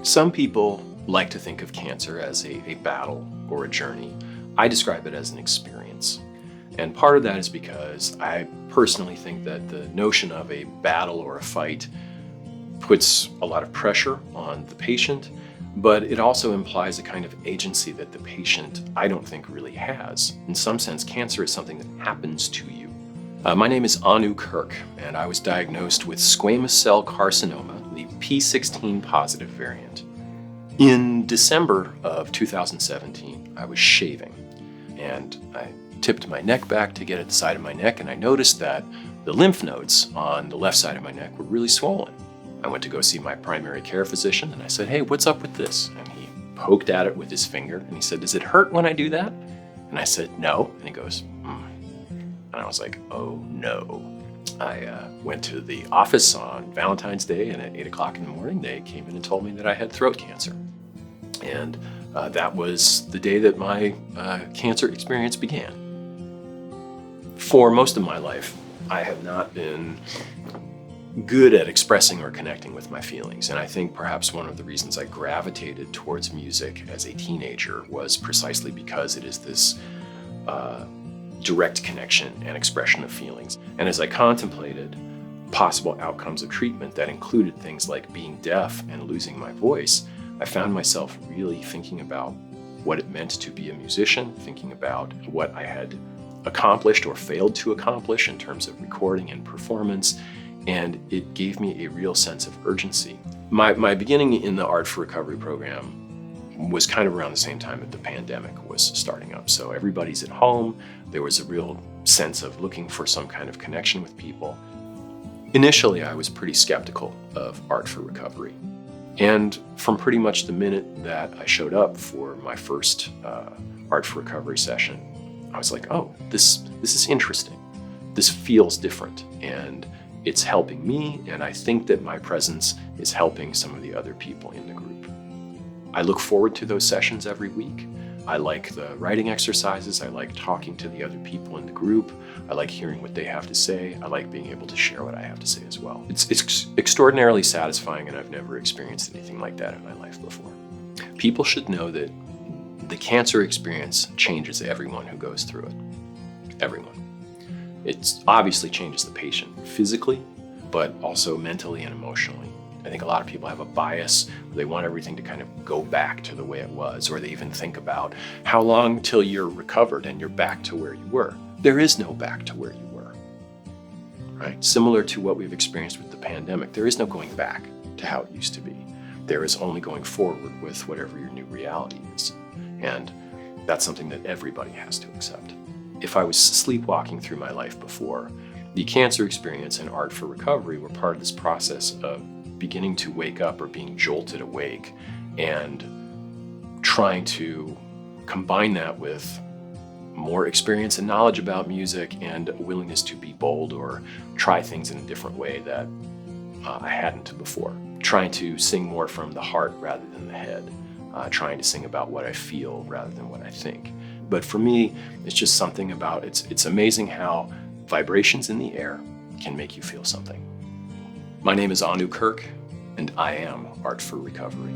Some people like to think of cancer as a battle or a journey. I describe it as an experience. And part of that is because I personally think that the notion of a battle or a fight puts a lot of pressure on the patient, but it also implies a kind of agency that the patient, I don't think, really has. In some sense, cancer is something that happens to you. My name is Kirk, and I was diagnosed with squamous cell carcinoma, the P16 positive variant. In December of 2017, I was shaving, and I tipped my neck back to get at the side of my neck, and I noticed that the lymph nodes on the left side of my neck were really swollen. I went to go see my primary care physician, and I said, "Hey, what's up with this?" And he poked at it with his finger, and he said, "Does it hurt when I do that?" And I said, "No." And he goes, And I was like, oh no. I went to the office on Valentine's Day, and at 8 o'clock in the morning, they came in and told me that I had throat cancer. And that was the day that my cancer experience began. For most of my life, I have not been good at expressing or connecting with my feelings. And I think perhaps one of the reasons I gravitated towards music as a teenager was precisely because it is this direct connection and expression of feelings. And as I contemplated possible outcomes of treatment that included things like being deaf and losing my voice, I found myself really thinking about what it meant to be a musician, thinking about what I had accomplished or failed to accomplish in terms of recording and performance, and it gave me a real sense of urgency. My beginning in the Art for Recovery program was kind of around the same time that the pandemic was starting up. So everybody's at home. There was a real sense of looking for some kind of connection with people. Initially, I was pretty skeptical of Art for Recovery. And from pretty much the minute that I showed up for my first Art for Recovery session, I was like, oh, this is interesting. This feels different, and it's helping me, and I think that my presence is helping some of the other people in the group. I look forward to those sessions every week. I like the writing exercises. I like talking to the other people in the group. I like hearing what they have to say. I like being able to share what I have to say as well. It's extraordinarily satisfying, and I've never experienced anything like that in my life before. People should know that the cancer experience changes everyone who goes through it. Everyone. It obviously changes the patient physically, but also mentally and emotionally. I think a lot of people have a bias where they want everything to kind of go back to the way it was, or they even think about how long till you're recovered and you're back to where you were. There is no back to where you were, right? Similar to what we've experienced with the pandemic, there is no going back to how it used to be. There is only going forward with whatever your new reality is. And that's something that everybody has to accept. If I was sleepwalking through my life before, the cancer experience and Art for Recovery were part of this process of beginning to wake up or being jolted awake, and trying to combine that with more experience and knowledge about music and a willingness to be bold or try things in a different way that I hadn't before. Trying to sing more from the heart rather than the head. Trying to sing about what I feel rather than what I think. But for me, it's just something about, it's amazing how vibrations in the air can make you feel something. My name is Kirk, and I am Art for Recovery.